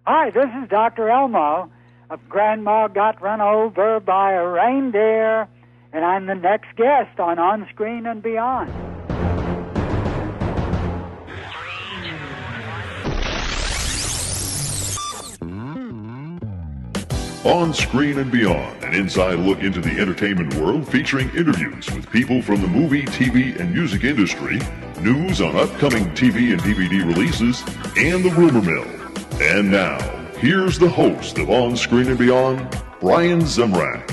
Hi, this is Dr. Elmo. Grandma got run over by a reindeer, and I'm the next guest on Screen and Beyond. On Screen and Beyond, an inside look into the entertainment world featuring interviews with people from the movie, TV, and music industry, news on upcoming TV and DVD releases, and the rumor mill. And now, here's the host of On Screen and Beyond, Brian Zemrak.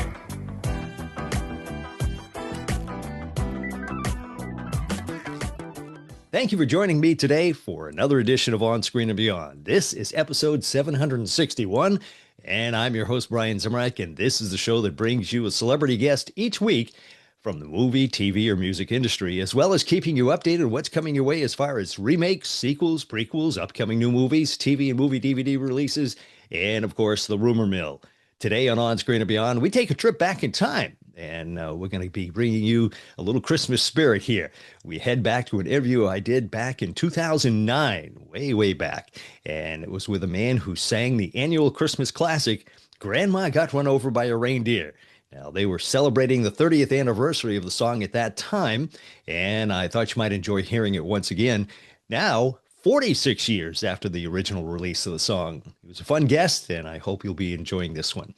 Thank you for joining me today for another edition of On Screen and Beyond. This is episode 761, and I'm your host, Brian Zemrak, and this is the show that brings you a celebrity guest each week from the movie, TV, or music industry, as well as keeping you updated on what's coming your way as far as remakes, sequels, prequels, upcoming new movies, TV and movie DVD releases, and, of course, the rumor mill. Today on Screen and Beyond, we take a trip back in time. And we're going to be bringing you a little Christmas spirit here. We head back to an interview I did back in 2009, way back. And it was with a man who sang the annual Christmas classic, Grandma Got Run Over by a Reindeer. Now, they were celebrating the 30th anniversary of the song at that time, and I thought you might enjoy hearing it once again. Now, 46 years after the original release of the song. He was a fun guest, and I hope you'll be enjoying this one.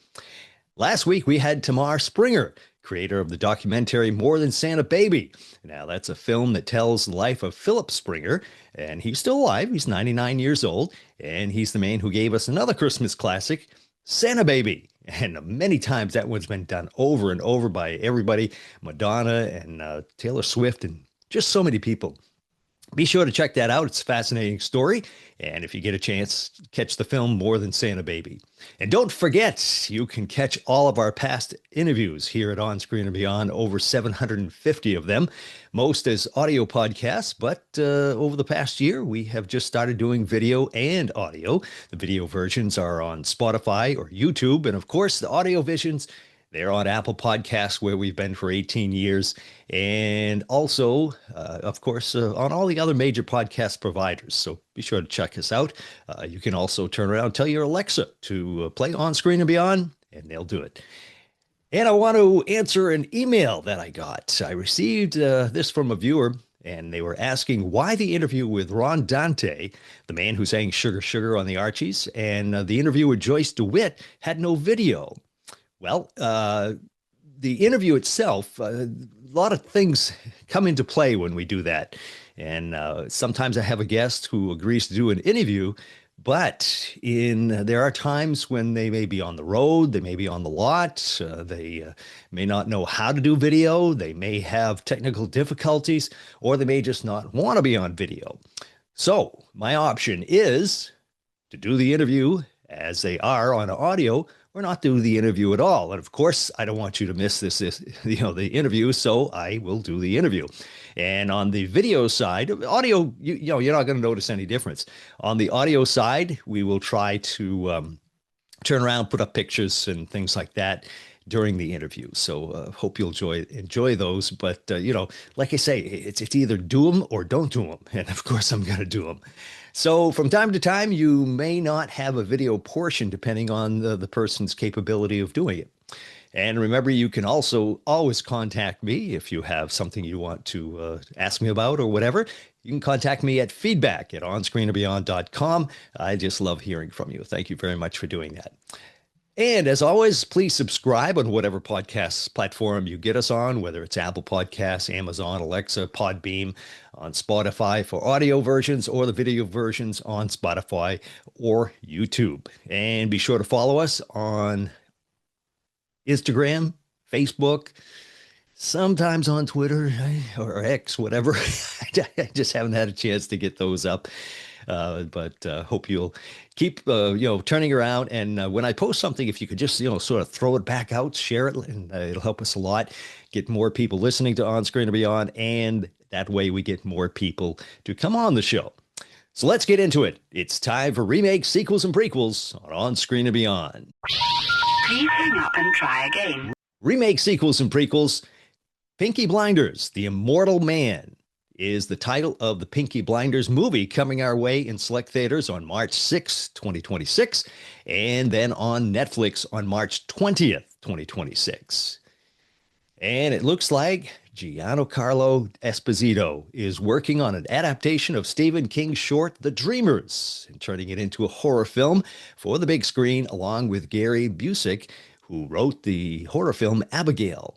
Last week, we had Tamar Springer, creator of the documentary More Than Santa Baby. Now, that's a film that tells the life of Philip Springer, and he's still alive. He's 99 years old, and he's the man who gave us another Christmas classic, Santa Baby. And many times that one's been done over and over by everybody, Madonna and Taylor Swift, and just so many people. Be sure to check that out. It's a fascinating story. And if you get a chance, catch the film More Than Santa Baby. And don't forget, you can catch all of our past interviews here at On Screen and Beyond, over 750 of them, most as audio podcasts. But over the past year, we have just started doing video and audio. The video versions are on Spotify or YouTube. And of course, the audio visions, they're on Apple Podcasts, where we've been for 18 years. And also, of course, on all the other major podcast providers. So be sure to check us out. You can also turn around and tell your Alexa to play On Screen and Beyond, and they'll do it. And I want to answer an email that I got. I received this from a viewer, and they were asking why the interview with Ron Dante, the man who sang Sugar Sugar on the Archies, and the interview with Joyce DeWitt had no video. Well, the interview itself, a lot of things come into play when we do that. And sometimes I have a guest who agrees to do an interview, but there are times when they may be on the road, they may be on the lot, they may not know how to do video, they may have technical difficulties, or they may just not want to be on video. So my option is to do the interview as they are on audio, or not do the interview at all. And of course, I don't want you to miss the interview, so I will do the interview. And on the video side, audio, you're not going to notice any difference. On the audio side, we will try to turn around, put up pictures and things like that during the interview. So hope you'll enjoy those. But, like I say, it's either do them or don't do them. And of course, I'm going to do them. So from time to time, you may not have a video portion depending on the person's capability of doing it. And remember, you can also always contact me if you have something you want to ask me about or whatever. You can contact me at feedback@onscreenandbeyond.com. I just love hearing from you. Thank you very much for doing that. And as always, please subscribe on whatever podcast platform you get us on, whether it's Apple Podcasts, Amazon, Alexa, Podbeam, on Spotify for audio versions, or the video versions on Spotify or YouTube. And be sure to follow us on Instagram, Facebook, sometimes on Twitter or X, whatever. I just haven't had a chance to get those up. But hope you'll keep, turning around. And when I post something, if you could just, sort of throw it back out, share it, and it'll help us a lot, get more people listening to On Screen and Beyond. And that way we get more people to come on the show. So let's get into it. It's time for remakes, sequels, and prequels on Screen and Beyond. Please hang up and try again. Remake, sequels, and prequels. Pinky Blinders, The Immortal Man. is the title of the Pinky Blinders movie, coming our way in select theaters on March 6, 2026, and then on Netflix on March 20th, 2026. And it looks like Giancarlo Esposito is working on an adaptation of Stephen King's short, The Dreamers, and turning it into a horror film for the big screen, along with Gary Busek, who wrote the horror film Abigail.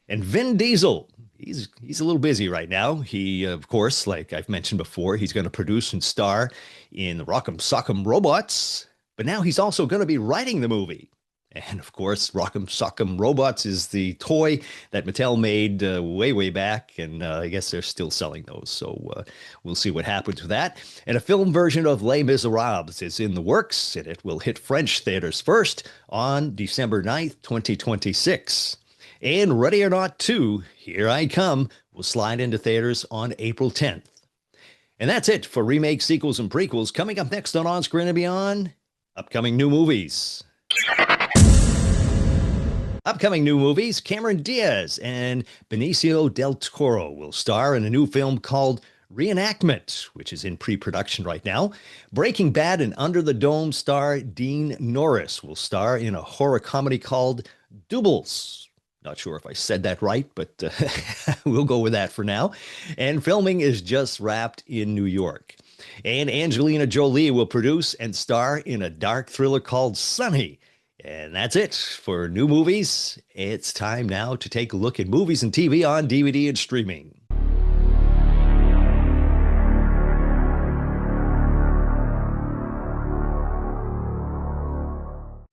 And Vin Diesel, he's a little busy right now. He, of course, like I've mentioned before, he's going to produce and star in Rock'em Sock'em Robots, but now he's also going to be writing the movie. And of course, Rock'em Sock'em Robots is the toy that Mattel made way back, and I guess they're still selling those. So we'll see what happens with that. And a film version of Les Miserables is in the works, and it will hit French theaters first on December 9th, 2026. And Ready or Not 2, Here I Come, will slide into theaters on April 10th. And that's it for remakes, sequels, and prequels. Coming up next on Screen and Beyond, upcoming new movies. Upcoming new movies, Cameron Diaz and Benicio del Toro will star in a new film called Reenactment, which is in pre-production right now. Breaking Bad and Under the Dome star Dean Norris will star in a horror comedy called Doubles. Not sure if I said that right, but we'll go with that for now. And filming is just wrapped in New York. And Angelina Jolie will produce and star in a dark thriller called Sunny. And that's it for new movies. It's time now to take a look at movies and TV on DVD and streaming.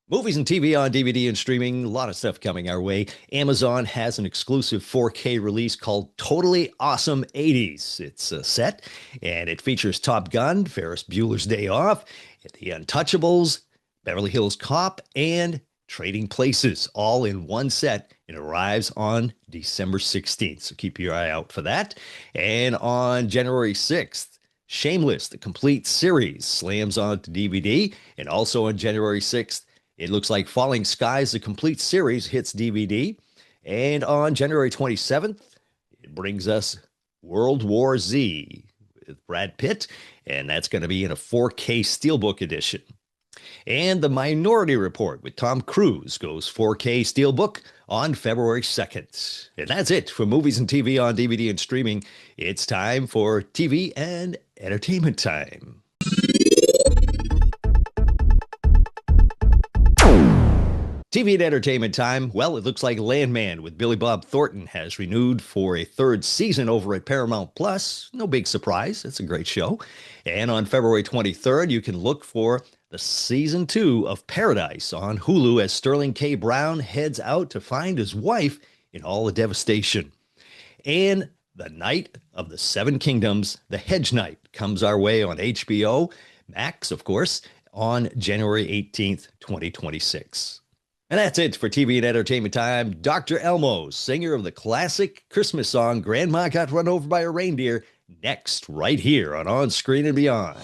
Movies and TV on DVD and streaming, a lot of stuff coming our way. Amazon has an exclusive 4K release called Totally Awesome 80s. It's a set, and it features Top Gun, Ferris Bueller's Day Off, The Untouchables, Beverly Hills Cop, and Trading Places, all in one set. It arrives on December 16th, so keep your eye out for that. And on January 6th, Shameless, the complete series, slams onto DVD. And also on January 6th, it looks like Falling Skies, the complete series, hits DVD. And on January 27th, it brings us World War Z with Brad Pitt, and that's going to be in a 4K Steelbook edition. And The Minority Report with Tom Cruise goes 4K Steelbook on February 2nd. And that's it for movies and TV on DVD and streaming. It's time for TV and entertainment time. TV and entertainment time. Well, it looks like Landman with Billy Bob Thornton has renewed for a third season over at Paramount Plus. No big surprise. It's a great show. And on February 23rd, you can look for the season 2 of Paradise on Hulu as Sterling K. Brown heads out to find his wife in all the devastation. And The Night of the Seven Kingdoms, The Hedge Knight, comes our way on HBO Max, of course, on January 18th, 2026. And that's it for TV and entertainment time. Dr. Elmo, singer of the classic Christmas song Grandma Got Run Over by a Reindeer, next right here on Screen and Beyond.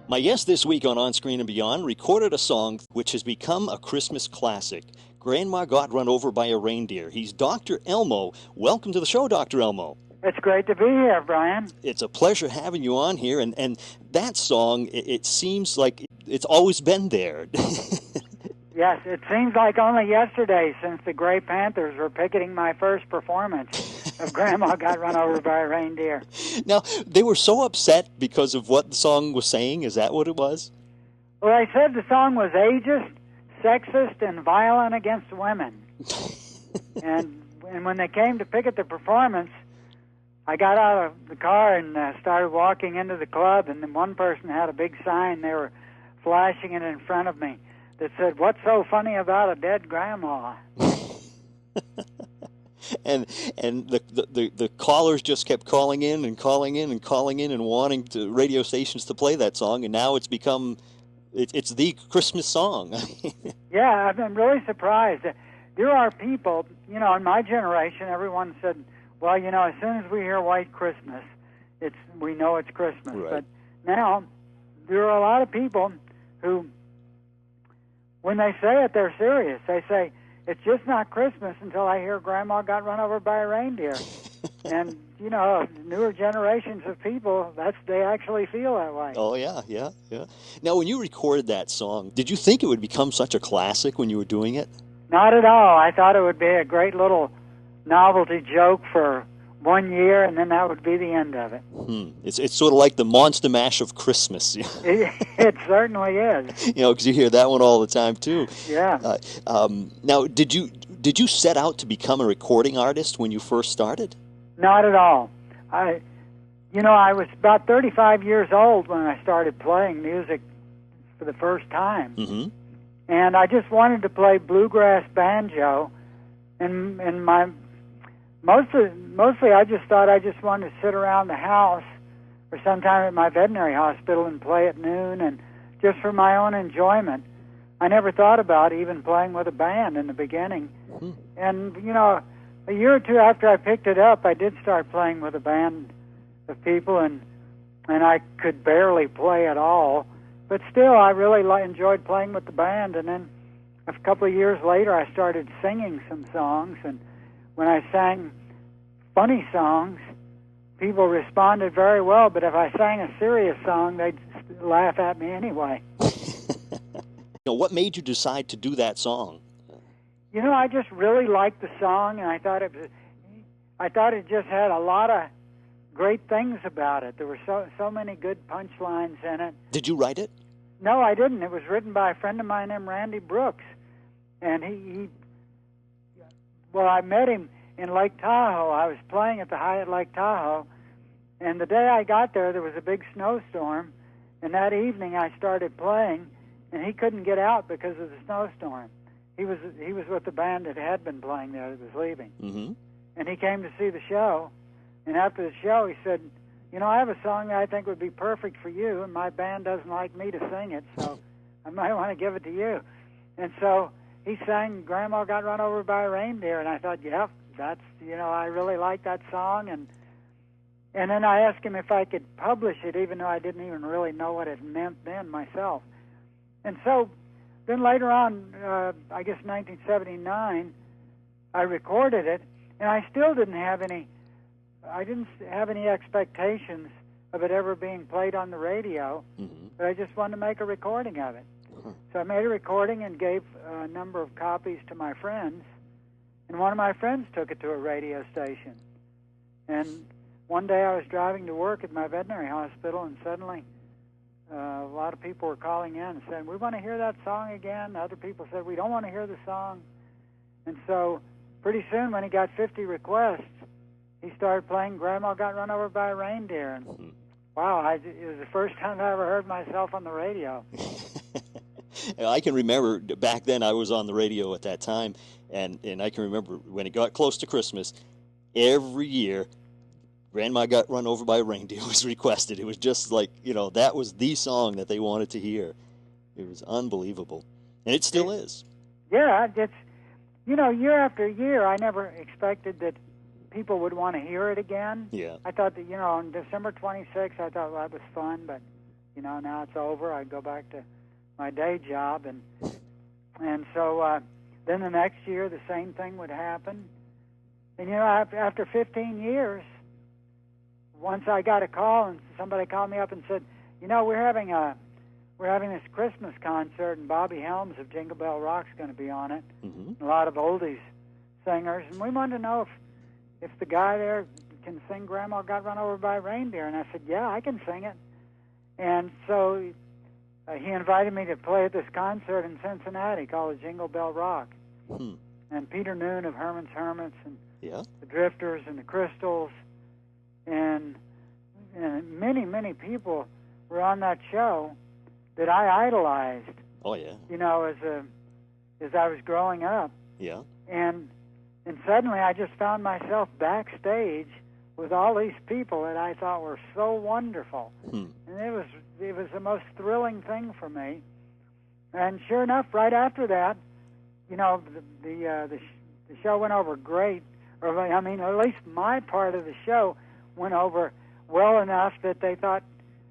My guest this week on Screen and Beyond recorded a song which has become a Christmas classic. Grandma Got Run Over by a Reindeer. He's Dr. Elmo. Welcome to the show, Dr. Elmo. It's great to be here, Brian. It's a pleasure having you on here. And that song, it seems like it's always been there. Yes, it seems like only yesterday since the Gray Panthers were picketing my first performance of Grandma Got Run Over by a Reindeer. Now, they were so upset because of what the song was saying. Is that what it was? Well, they said the song was ageist, sexist, and violent against women. and when they came to picket the performance, I got out of the car and started walking into the club, and then one person had a big sign. They were flashing it in front of me that said, "What's so funny about a dead grandma?" and the callers just kept calling in and wanting radio stations to play that song, and now it's become it's the Christmas song. Yeah, I've been really surprised. There are people, in my generation, everyone said, Well, as soon as we hear White Christmas, we know it's Christmas. Right. But now, there are a lot of people who, when they say it, they're serious. They say, it's just not Christmas until I hear Grandma got run over by a reindeer. And, newer generations of people, they actually feel that way. Oh, yeah. Now, when you recorded that song, did you think it would become such a classic when you were doing it? Not at all. I thought it would be a great little novelty joke for 1 year, and then that would be the end of it. It's sort of like the Monster Mash of Christmas. It certainly is. Because you hear that one all the time, too. Yeah. Now, did you set out to become a recording artist when you first started? Not at all. I was about 35 years old when I started playing music for the first time. Mm-hmm. And I just wanted to play bluegrass banjo, and mostly I just thought I just wanted to sit around the house or sometime at my veterinary hospital and play at noon, and just for my own enjoyment. I never thought about even playing with a band in the beginning. Mm-hmm. And, a year or two after I picked it up, I did start playing with a band of people, and I could barely play at all. But still, I really enjoyed playing with the band. And then a couple of years later, I started singing some songs. And when I sang funny songs, people responded very well. But if I sang a serious song, they'd laugh at me anyway. What made you decide to do that song? I just really liked the song, and I thought it just had a lot of great things about it. There were so many good punchlines in it. Did you write it? No, I didn't. It was written by a friend of mine named Randy Brooks, and I met him in Lake Tahoe. I was playing at the Hyatt Lake Tahoe, and the day I got there was a big snowstorm, and that evening I started playing, and he couldn't get out because of the snowstorm. He was with the band that had been playing there that was leaving. Mm-hmm. And he came to see the show, and after the show he said, I have a song that I think would be perfect for you, and my band doesn't like me to sing it, so I might want to give it to you. And so he sang Grandma Got Run Over by a Reindeer, and I thought, that's, I really like that song. And then I asked him if I could publish it, even though I didn't even really know what it meant then myself. And so then later on, I guess 1979, I recorded it, and I still didn't have any expectations of it ever being played on the radio, mm-hmm. but I just wanted to make a recording of it. Uh-huh. So I made a recording and gave a number of copies to my friends, and one of my friends took it to a radio station. And one day I was driving to work at my veterinary hospital, and suddenly a lot of people were calling in and saying, we want to hear that song again. Other people said, we don't want to hear the song. And so pretty soon when he got 50 requests, he started playing Grandma Got Run Over by a Reindeer. And mm-hmm. Wow, it was the first time I ever heard myself on the radio. I can remember back then I was on the radio at that time, and I can remember when it got close to Christmas, every year Grandma Got Run Over by a Reindeer was requested. It was just like, that was the song that they wanted to hear. It was unbelievable. And it still is. Yeah, it's, year after year, I never expected that people would want to hear it again. Yeah. I thought that, on December 26th, I thought, well, that was fun, but, now it's over. I'd go back to my day job. And so then the next year, the same thing would happen. And, after 15 years, once I got a call, and somebody called me up and said, we're having this Christmas concert, and Bobby Helms of Jingle Bell Rock's going to be on it. Mm-hmm. A lot of oldies singers, and we wanted to know if the guy there can sing Grandma Got Run Over by a Reindeer. And I said, yeah, I can sing it. And so he invited me to play at this concert in Cincinnati called the Jingle Bell Rock. Hmm. And Peter Noon of Herman's Hermits, and the Drifters, and the Crystals, and many, many people were on that show that I idolized. Oh, yeah. As I was growing up. Yeah. And suddenly I just found myself backstage with all these people that I thought were so wonderful. Hmm. And it was the most thrilling thing for me. And sure enough, right after that, the show went over great. or I mean, at least my part of the show went over well enough that they thought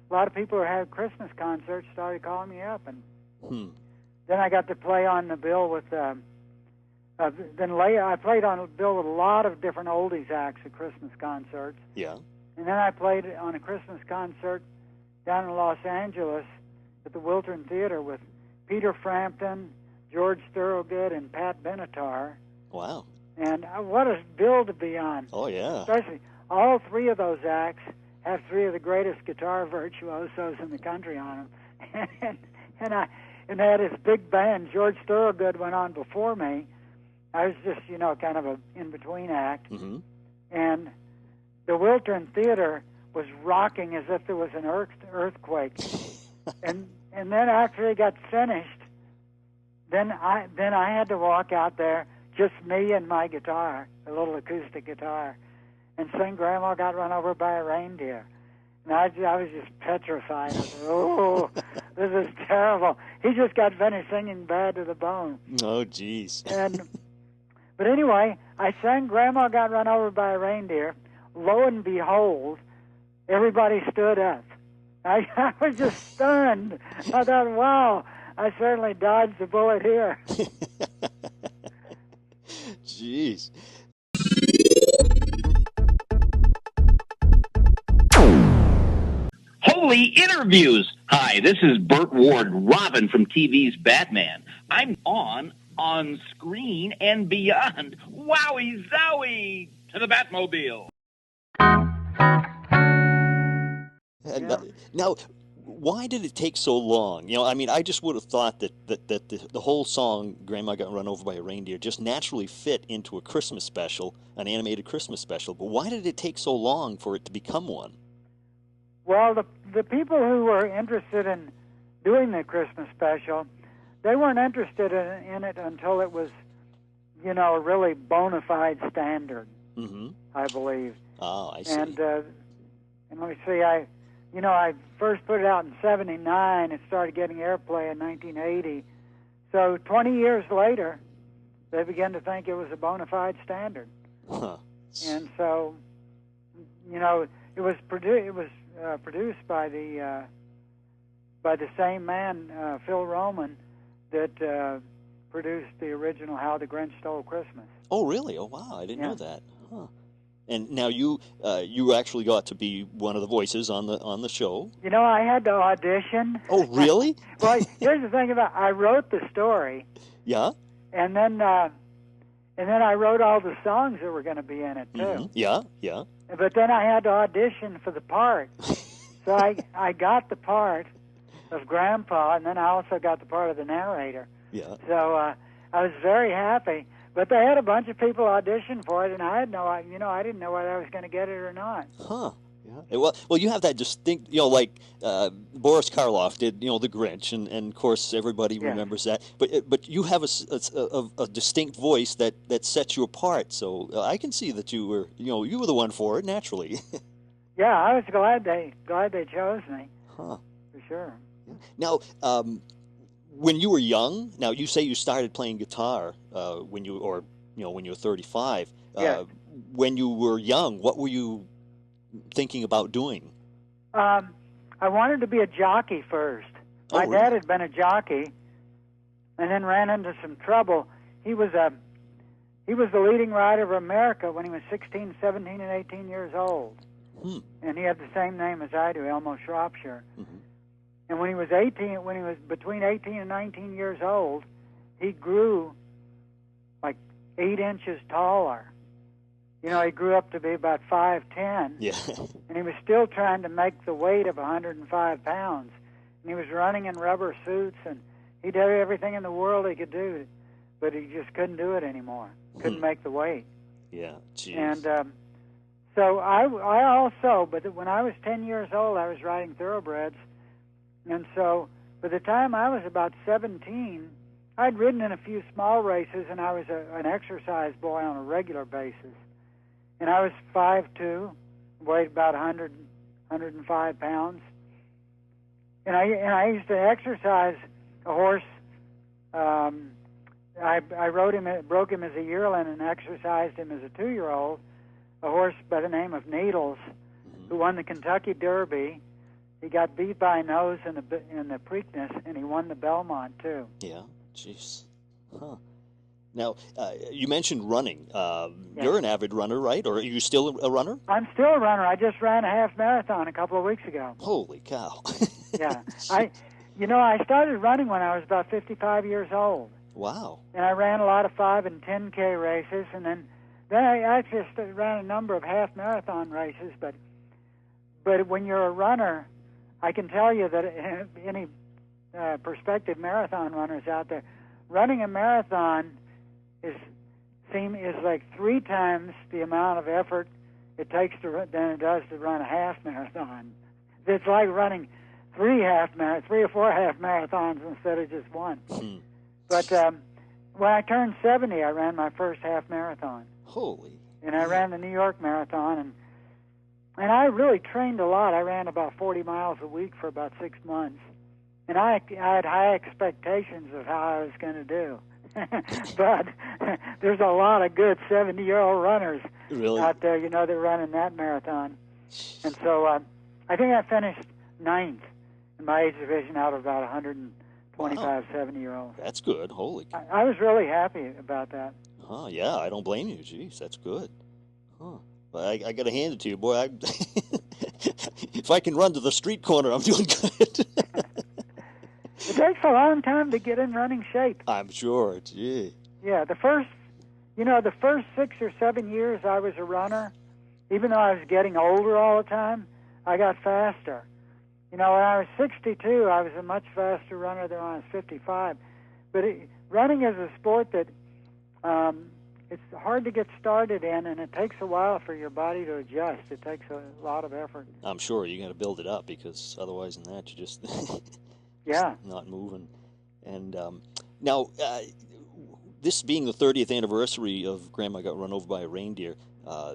a lot of people who had Christmas concerts started calling me up, and then I got to play on the bill with. Then later, I played on a bill with a lot of different oldies acts at Christmas concerts. Yeah. And then I played on a Christmas concert down in Los Angeles at the Wiltern Theater with Peter Frampton, George Thorogood, and Pat Benatar. Wow. And what a bill to be on. Oh, yeah. Especially all three of those acts have three of the greatest guitar virtuosos in the country on them. and they had this big band. George Thorogood went on before me. I was just, kind of a in-between act. Mm-hmm. And the Wiltern Theater was rocking as if there was an earthquake. and then after they got finished, then I had to walk out there, just me and my guitar, a little acoustic guitar, and sing Grandma Got Run Over by a Reindeer. And I was just petrified. I said, oh, this is terrible. He just got finished singing Bad to the Bone. Oh, jeez. But anyway, I sang Grandma Got Run Over by a Reindeer. Lo and behold, everybody stood up. I was just stunned. I thought, wow, I certainly dodged the bullet here. Jeez. Holy interviews! Hi, this is Burt Ward, Robin from TV's Batman. I'm on screen and beyond. Wowie zowie! To the Batmobile. Now, why did it take so long? I just would have thought that the whole song, Grandma Got Run Over by a Reindeer, just naturally fit into a Christmas special, an animated Christmas special. But why did it take so long for it to become one? Well, the people who were interested in doing the Christmas special, they weren't interested in it until it was, a really bona fide standard, I believe. Oh, I see. And let me see, I first put it out in 1979. It started getting airplay in 1980. So 20 years later, they began to think it was a bona fide standard. Huh. And so, it was produced by the same man, Phil Roman, that produced the original How the Grinch Stole Christmas. Oh, really? Oh, wow! I didn't know that. Huh. And now you actually got to be one of the voices on the show. I had to audition. Oh, really? Well, here's the thing I wrote the story. Yeah. And then I wrote all the songs that were going to be in it too. Mm-hmm. Yeah, yeah. But then I had to audition for the part. So I got the part of Grandpa, and then I also got the part of the narrator. Yeah. So I was very happy. But they had a bunch of people audition for it, and I had I didn't know whether I was going to get it or not. Huh. Yeah. Well, you have that distinct, like Boris Karloff did, the Grinch, and of course everybody remembers that. But you have a distinct voice that sets you apart. So I can see that you were the one for it naturally. Yeah, I was glad they chose me. Huh. For sure. Yeah. Now, when you were young, now you say you started playing guitar when you were 35. Yeah. When you were young, what were you thinking about doing? I wanted to be a jockey first. My dad had been a jockey, and then ran into some trouble. He was the leading rider of America when he was 16, 17, and 18 years old. And he had the same name as I do, Elmo Shropshire. Mm-hmm. And when he was between 18 and 19 years old, he grew like 8 inches taller. He grew up to be about 5'10". Yeah. And he was still trying to make the weight of 105 pounds. And he was running in rubber suits, and he did everything in the world he could do, but he just couldn't do it anymore. Couldn't make the weight. Yeah, jeez. And so I also, but when I was 10 years old, I was riding thoroughbreds. And so by the time I was about 17, I'd ridden in a few small races, and I was an exercise boy on a regular basis. And I was 5'2", weighed about 105 pounds. And I used to exercise a horse I rode him, broke him as a yearling, and exercised him as a 2-year-old. A horse by the name of Needles, who won the Kentucky Derby. He got beat by nose in the Preakness, and he won the Belmont too. Yeah, jeez. Huh. Now, you mentioned running. Yeah. You're an avid runner, right? Or are you still a runner? I'm still a runner. I just ran a half marathon a couple of weeks ago. Holy cow. Yeah. I started running when I was about 55 years old. Wow. And I ran a lot of 5 and 10K races, and then I actually ran a number of half marathon races. But when you're a runner, I can tell you that any prospective marathon runners out there, running a marathon is like 3 times the amount of effort it takes than it does to run a half marathon. It's like running 3 or 4 half marathons instead of just one. But when I turned 70, I ran my first half marathon. Holy. And I ran the New York Marathon, and I really trained a lot. I ran about 40 miles a week for about 6 months. And I had high expectations of how I was going to do. But there's a lot of good 70-year-old runners out there, that run in that marathon. And so I think I finished 9th in my age division out of about 125 70-year-olds. That's good. Holy cow. I was really happy about that. Huh, yeah, I don't blame you. Jeez, that's good. Huh. But I got to hand it to you, boy. If I can run to the street corner, I'm doing good. It takes a long time to get in running shape. I'm sure. Gee. Yeah, the first 6 or 7 years I was a runner, even though I was getting older all the time, I got faster. When I was 62, I was a much faster runner than when I was 55. But running is a sport that it's hard to get started in, and it takes a while for your body to adjust. It takes a lot of effort. I'm sure you got to build it up, because otherwise than that, you just not moving. And now, this being the 30th anniversary of Grandma Got Run Over by a Reindeer,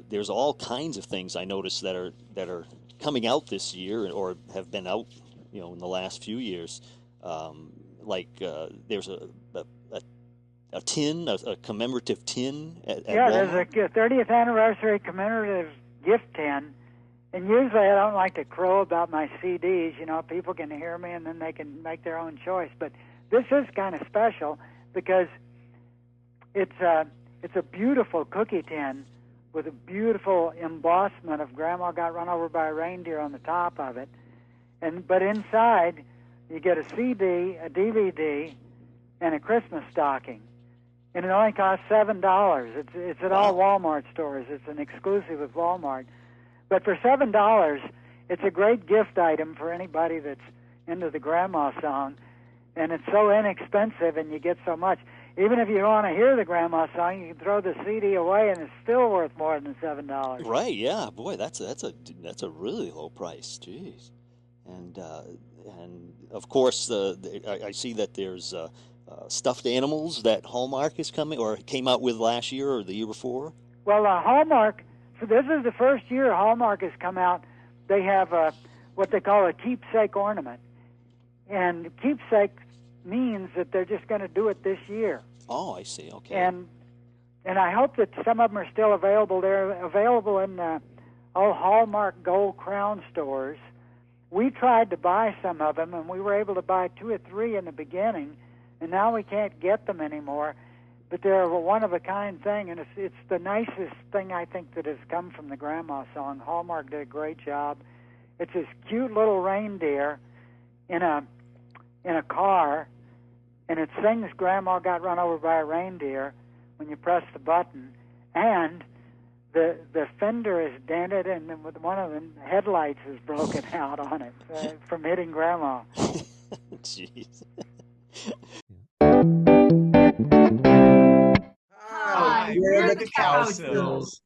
there's all kinds of things I noticed that are coming out this year, or have been out, in the last few years. There's a tin, a commemorative tin at Walmart. There's a 30th anniversary commemorative gift tin. And usually I don't like to crow about my CDs. People can hear me and then they can make their own choice. But this is kind of special because it's a beautiful cookie tin with a beautiful embossment of Grandma Got Run Over by a Reindeer on the top of it. But inside you get a CD, a DVD, and a Christmas stocking. And it only costs $7. It's at all Walmart stores. It's an exclusive of Walmart. But for $7, it's a great gift item for anybody that's into the grandma song. And it's so inexpensive, and you get so much. Even if you don't want to hear the grandma song, you can throw the CD away, and it's still worth more than $7. Right? Yeah. Boy, that's a really low price. Jeez. And of course, I see that there's stuffed animals that Hallmark is coming or came out with last year or the year before. Well, Hallmark. So this is the first year Hallmark has come out. They have what they call a keepsake ornament, and keepsake means that they're just going to do it this year. Oh, I see. Okay. And I hope that some of them are still available. They're available in all Hallmark Gold Crown stores. We tried to buy some of them, and we were able to buy 2 or 3 in the beginning, and now we can't get them anymore. But they're a one-of-a-kind thing, and it's the nicest thing, I think, that has come from the grandma song. Hallmark did a great job. It's this cute little reindeer in a car, and it sings Grandma Got Run Over by a Reindeer when you press the button, and the fender is dented, and one of the headlights is broken out on it from hitting Grandma. Jeez. Hi, we're the Cowsills.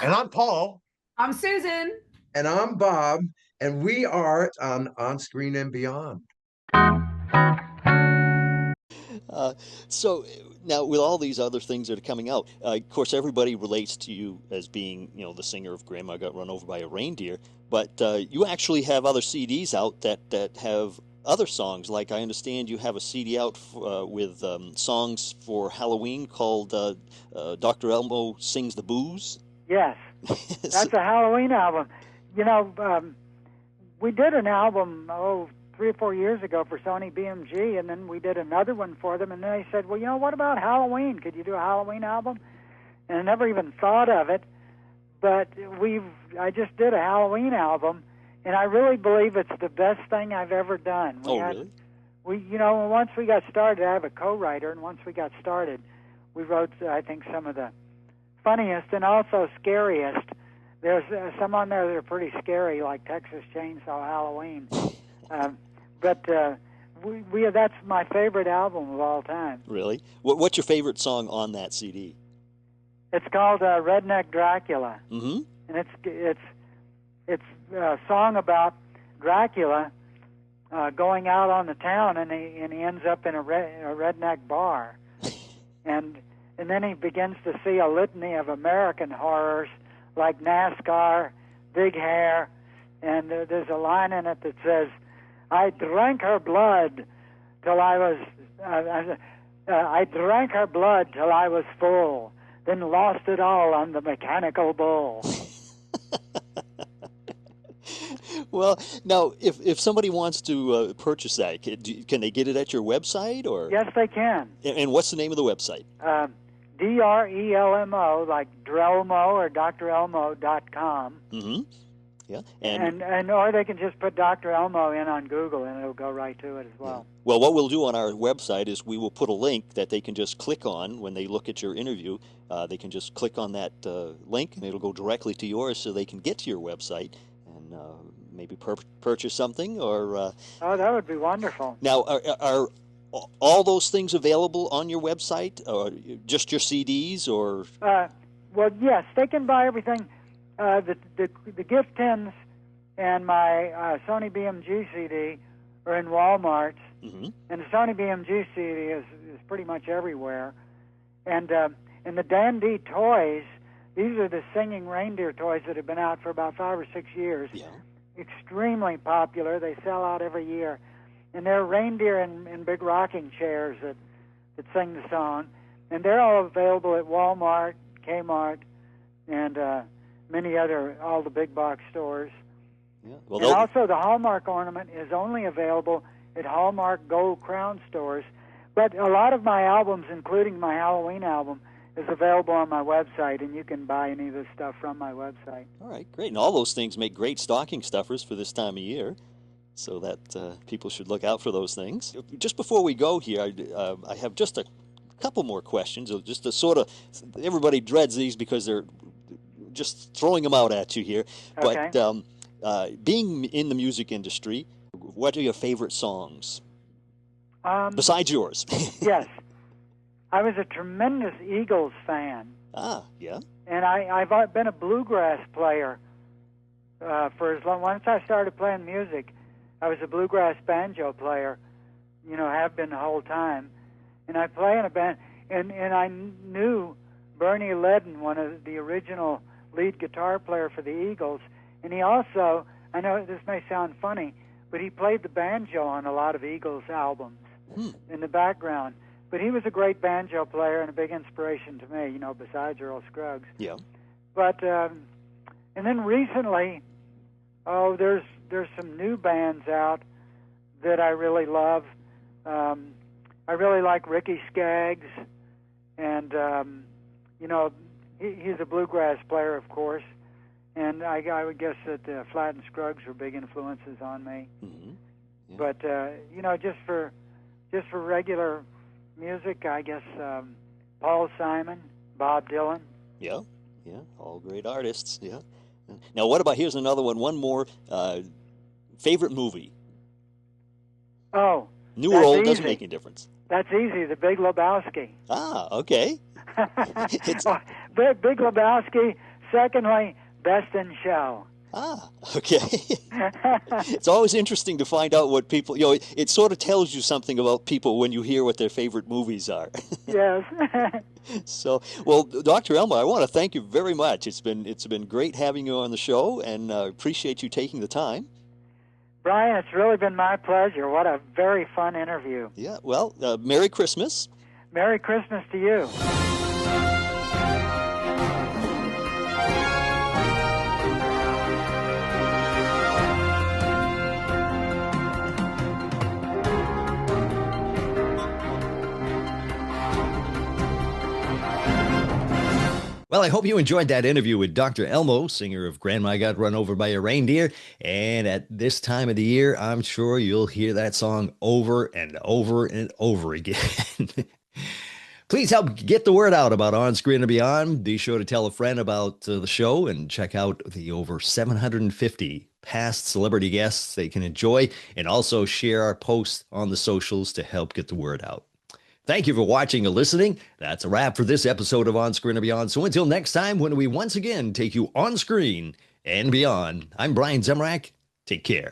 And I'm Paul. I'm Susan. And I'm Bob. And we are on Screen and Beyond. So now with all these other things that are coming out, of course, everybody relates to you as being, the singer of Grandma Got Run Over by a Reindeer. But you actually have other CDs out that have other songs. Like I understand you have a CD out with songs for Halloween called Dr. Elmo Sings the Booze. Yes, that's a Halloween album. You know, we did an album, 3 or 4 years ago for Sony BMG, and then we did another one for them, and then they said, well, you know, what about Halloween? Could you do a Halloween album? And I never even thought of it, but I just did a Halloween album, and I really believe it's the best thing I've ever done. Really? Once we got started, I have a co-writer, and once we got started, we wrote, I think, some of the funniest and also scariest. There's some on there that are pretty scary, like Texas Chainsaw Halloween. But that's my favorite album of all time. Really? What's your favorite song on that CD? It's called Redneck Dracula. Mm-hmm. And it's a song about Dracula going out on the town, and he ends up in a redneck bar. and then he begins to see a litany of American horrors like NASCAR, Big Hair, and there's a line in it that says, I drank her blood till I was full, then lost it all on the mechanical bull. Well, now, if somebody wants to purchase that, can they get it at your website? Or Yes, they can. And what's the name of the website? DRELMO, like Drelmo or drelmo.com. Mm-hmm. Yeah. And or they can just put Dr. Elmo in on Google, and it'll go right to it as well. Yeah. Well, what we'll do on our website is we will put a link that they can just click on when they look at your interview. They can just click on that link, and it'll go directly to yours, so they can get to your website and maybe purchase something. Or that would be wonderful. Now, are all those things available on your website, or just your CDs, or? Well, yes, they can buy everything. The gift tins and my Sony BMG CD are in Walmart, mm-hmm. and the Sony BMG CD is pretty much everywhere. And the Dandy toys, these are the singing reindeer toys that have been out for about 5 or 6 years. Yeah. Extremely popular. They sell out every year. And they're reindeer in big rocking chairs that sing the song. And they're all available at Walmart, Kmart, and all the big box stores. Yeah. And also the Hallmark ornament is only available at Hallmark Gold Crown stores. But a lot of my albums, including my Halloween album, is available on my website, and you can buy any of this stuff from my website. All right, great. And all those things make great stocking stuffers for this time of year, so that people should look out for those things. Just before we go here, I have just a couple more questions, just to sort of, everybody dreads these because they're just throwing them out at you here. Okay. But being in the music industry, what are your favorite songs? Besides yours. Yes. I was a tremendous Eagles fan. Ah, yeah. And I've been a bluegrass player for as long. Once I started playing music, I was a bluegrass banjo player, have been the whole time. And I play in a band, and I knew Bernie Ledden, one of the original lead guitar player for the Eagles, and he also, I know this may sound funny, but he played the banjo on a lot of Eagles albums in the background. But he was a great banjo player and a big inspiration to me, besides Earl Scruggs. Yeah. But and then recently, there's some new bands out that I really love. I really like Ricky Skaggs, and he's a bluegrass player, of course. And I would guess that Flatt and Scruggs were big influences on me. Mm-hmm. Yeah. But just for regular music, I guess Paul Simon, Bob Dylan. Yeah, all great artists. Yeah. Now, what about, here's another one. One more. Favorite movie? Oh, new or old, doesn't make any difference. That's easy. The Big Lebowski. Ah, okay. Big Lebowski. Secondly, Best in Show. Ah, okay. It's always interesting to find out what people, it sort of tells you something about people when you hear what their favorite movies are. Yes. So, well, Dr. Elmo, I want to thank you very much. It's been great having you on the show, and appreciate you taking the time. Brian, it's really been my pleasure. What a very fun interview. Yeah, well, Merry Christmas. Merry Christmas to you. Well, I hope you enjoyed that interview with Dr. Elmo, singer of Grandma Got Run Over by a Reindeer. And at this time of the year, I'm sure you'll hear that song over and over and over again. Please help get the word out about On Screen and Beyond. Be sure to tell a friend about the show and check out the over 750 past celebrity guests they can enjoy, and also share our posts on the socials to help get the word out. Thank you for watching and listening. That's a wrap for this episode of On Screen and Beyond. So until next time, when we once again take you on screen and beyond, I'm Brian Zemrak. Take care.